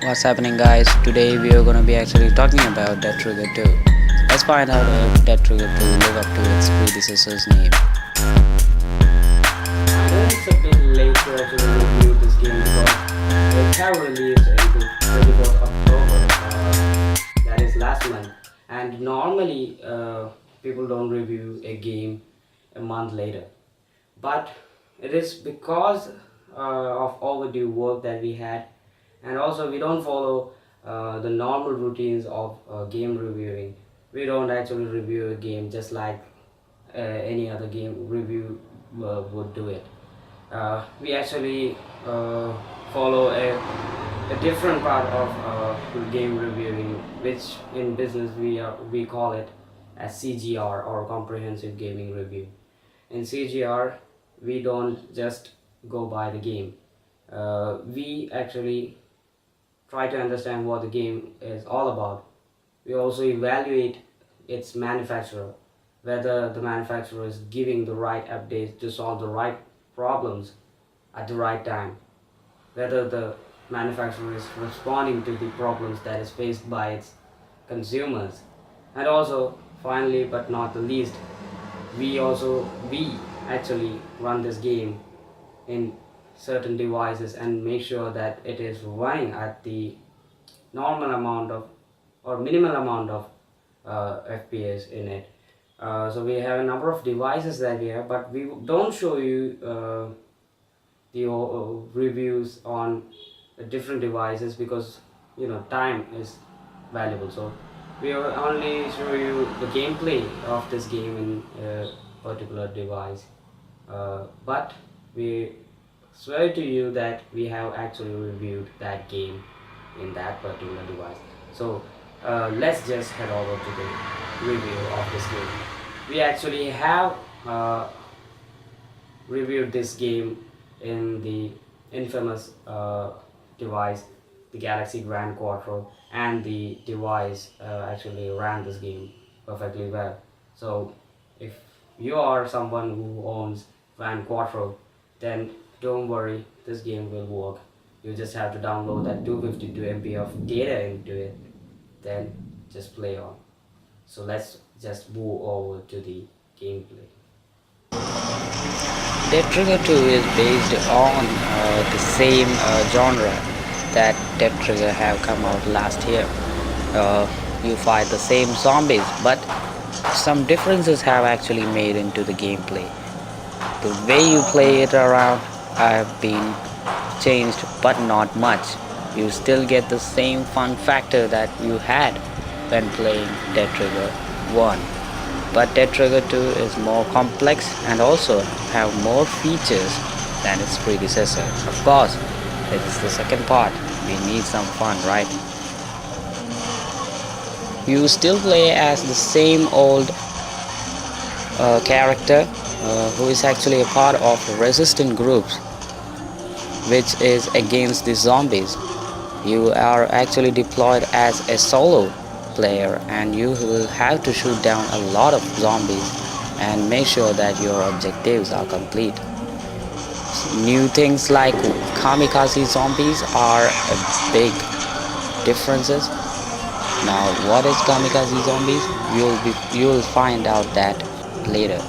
What's happening, guys? Today we are gonna be actually talking about Death Trigger 2. Let's find out if Death Trigger 2 live up to its predecessor's name. I know it's a bit late to actually review this game because it have released in the 24th October, that is last month. And normally people don't review a game a month later. But it is because of overdue work that we had, and also we don't follow the normal routines of game reviewing. We don't actually review a game just like any other game review would do it. We actually follow a different part of game reviewing, which in business we call it as CGR, or comprehensive gaming review. In CGR, we don't just go by the game. We actually try to understand what the game is all about. We also evaluate its manufacturer, whether the manufacturer is giving the right updates to solve the right problems at the right time, whether the manufacturer is responding to the problems that is faced by its consumers. And also, finally but not the least, we actually run this game in certain devices and make sure that it is running at the normal amount of or minimal amount of FPS in it. So we have a number of devices that we have, but we don't show you the reviews on different devices because time is valuable. So we will only show you the gameplay of this game in a particular device, but we swear to you that we have actually reviewed that game in that particular device. So let's just head over to the review of this game. We actually have reviewed this game in the infamous device, the Galaxy Grand Quattro, and the device actually ran this game perfectly well. So if you are someone who owns Grand Quattro, then don't worry, this game will work. You just have to download that 252 MB of data into it, then just play on. So let's just move over to the gameplay. Death Trigger 2 is based on the same genre that Death Trigger have come out last year. You fight the same zombies, but some differences have actually made into the gameplay. The way you play it around have been changed, but not much. You still get the same fun factor that you had when playing Death Trigger 1. But Death Trigger 2 is more complex and also have more features than its predecessor. Of course, it is the second part. We need some fun, right? You still play as the same old character who is actually a part of resistant groups, which is against the zombies. You are actually deployed as a solo player, and you will have to shoot down a lot of zombies and make sure that your objectives are complete. New things like kamikaze zombies are a big differences. Now, what is kamikaze zombies? You'll find out that later.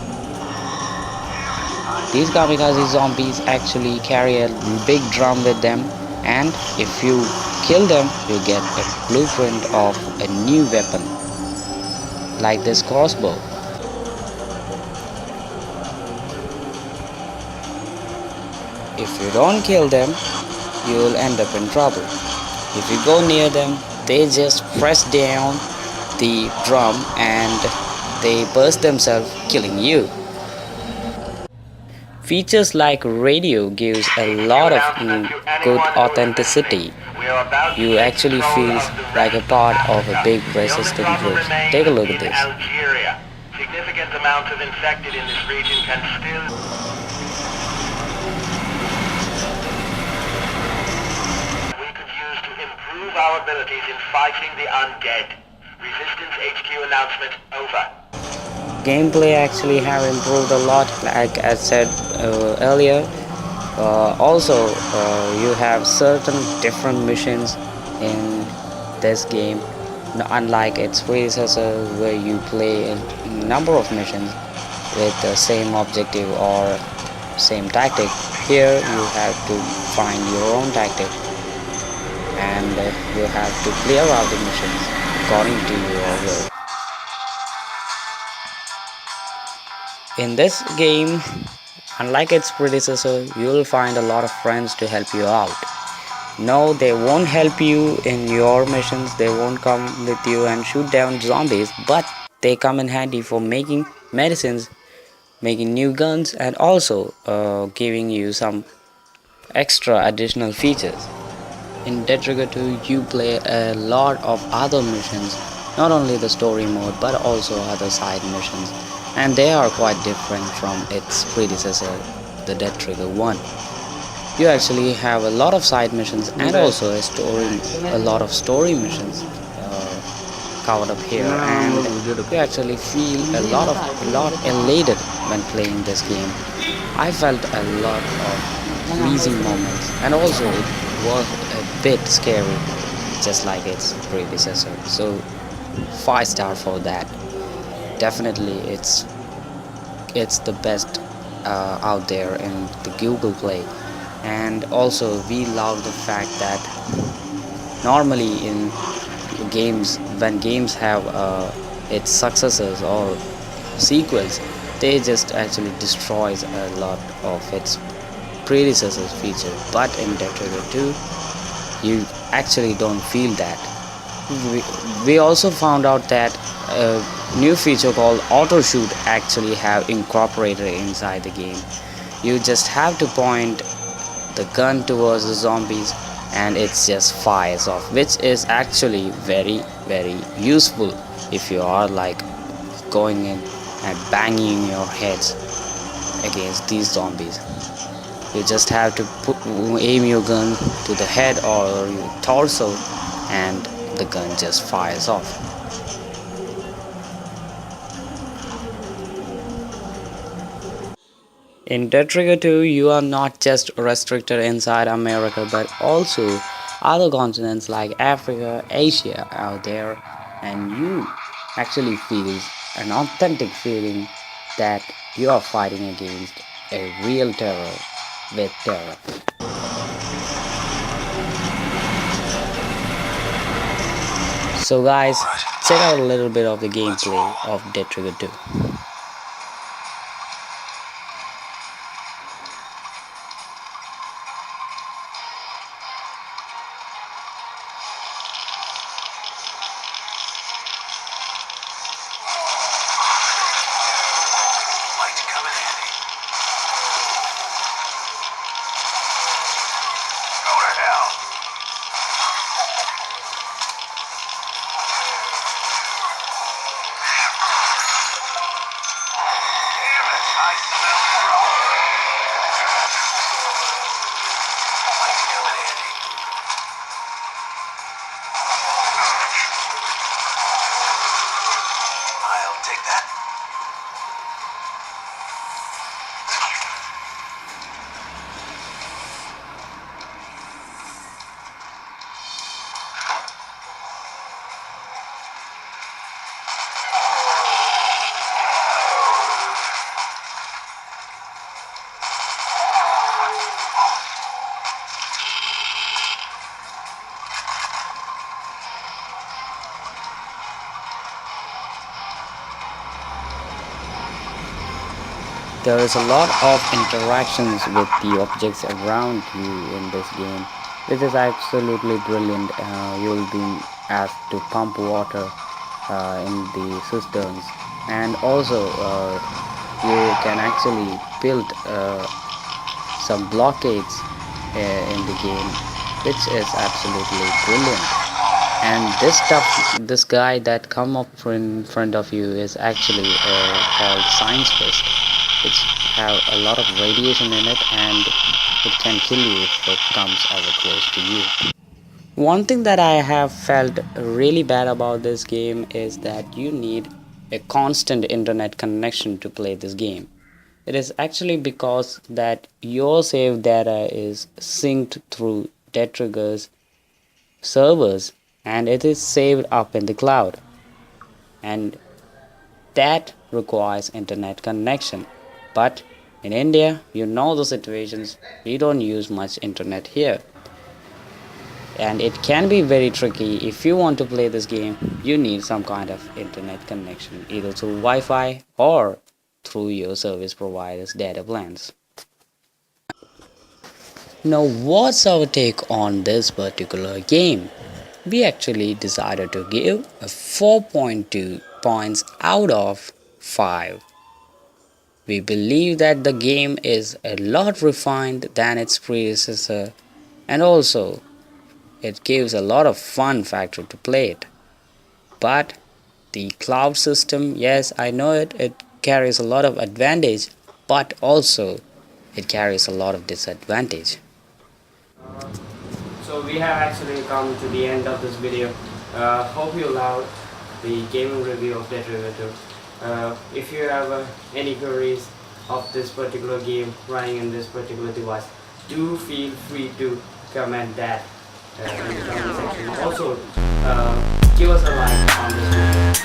These kamikaze zombies actually carry a big drum with them, and if you kill them, you get a blueprint of a new weapon, like this crossbow. If you don't kill them, you will end up in trouble. If you go near them, they just press down the drum and they burst themselves, killing you. Features like radio gives a lot of good authenticity. You actually feel like a part of a big resistant group. Take a look at this. Algeria. Significant amounts of infected in this region can still... We could use to improve our abilities in fighting the undead. Resistance HQ announcement over. Gameplay actually have improved a lot, like I said earlier. Also, you have certain different missions in this game. Unlike its predecessor, where you play a number of missions with the same objective or same tactic, here you have to find your own tactic and you have to clear out the missions according to your will. In this game, unlike its predecessor, you will find a lot of friends to help you out. No, they won't help you in your missions, they won't come with you and shoot down zombies, but they come in handy for making medicines, making new guns, and also giving you some extra additional features. In Dead Trigger 2, you play a lot of other missions, not only the story mode but also other side missions, and they are quite different from its predecessor, the Dead Trigger 1. You actually have a lot of side missions and also a lot of story missions covered up here, and you actually feel a lot elated when playing this game. I felt a lot of freezing moments, and also it was a bit scary, just like its predecessor. So 5 star for that. Definitely, it's the best out there in the Google Play, and also we love the fact that normally in games, when games have its successors or sequels, they just actually destroys a lot of its predecessors feature, but in Dead Trigger 2 you actually don't feel that. We also found out that a new feature called auto shoot actually have incorporated inside the game. You just have to point the gun towards the zombies and it just fires off, which is actually very useful if you are like going in and banging your heads against these zombies. You just have to aim your gun to the head or your torso and the gun just fires off. In Dead Trigger 2, you are not just restricted inside America but also other continents like Africa, Asia out there, and you actually feel an authentic feeling that you are fighting against a real terror with terror. So guys, check out a little bit of the gameplay of Dead Trigger 2. Might come in handy. Go to hell. Damn it, I smell trouble. Might come in handy. I'll take that. There is a lot of interactions with the objects around you in this game, which is absolutely brilliant. You'll be asked to pump water in the cisterns, and also you can actually build some blockades in the game, which is absolutely brilliant. And this guy that come up in front of you is actually called science fist, which have a lot of radiation in it and it can kill you if it comes ever close to you. One thing that I have felt really bad about this game is that you need a constant internet connection to play this game. It is actually because that your save data is synced through Dead Trigger's servers and it is saved up in the cloud, and that requires internet connection. But in India, you know the situations, we don't use much internet here, and it can be very tricky. If you want to play this game, you need some kind of internet connection, either through Wi-Fi or through your service provider's data plans. Now, what's our take on this particular game? We actually decided to give a 4.2 points out of 5. We believe that the game is a lot refined than its predecessor, and also it gives a lot of fun factor to play it. But the cloud system, yes, I know it carries a lot of advantage, but also it carries a lot of disadvantage. Uh, so we have actually come to the end of this video. Hope you loved the gaming review of Dead River 2. If you have any queries of this particular game running in this particular device, do feel free to comment that in the comment section. Also, give us a like on this video.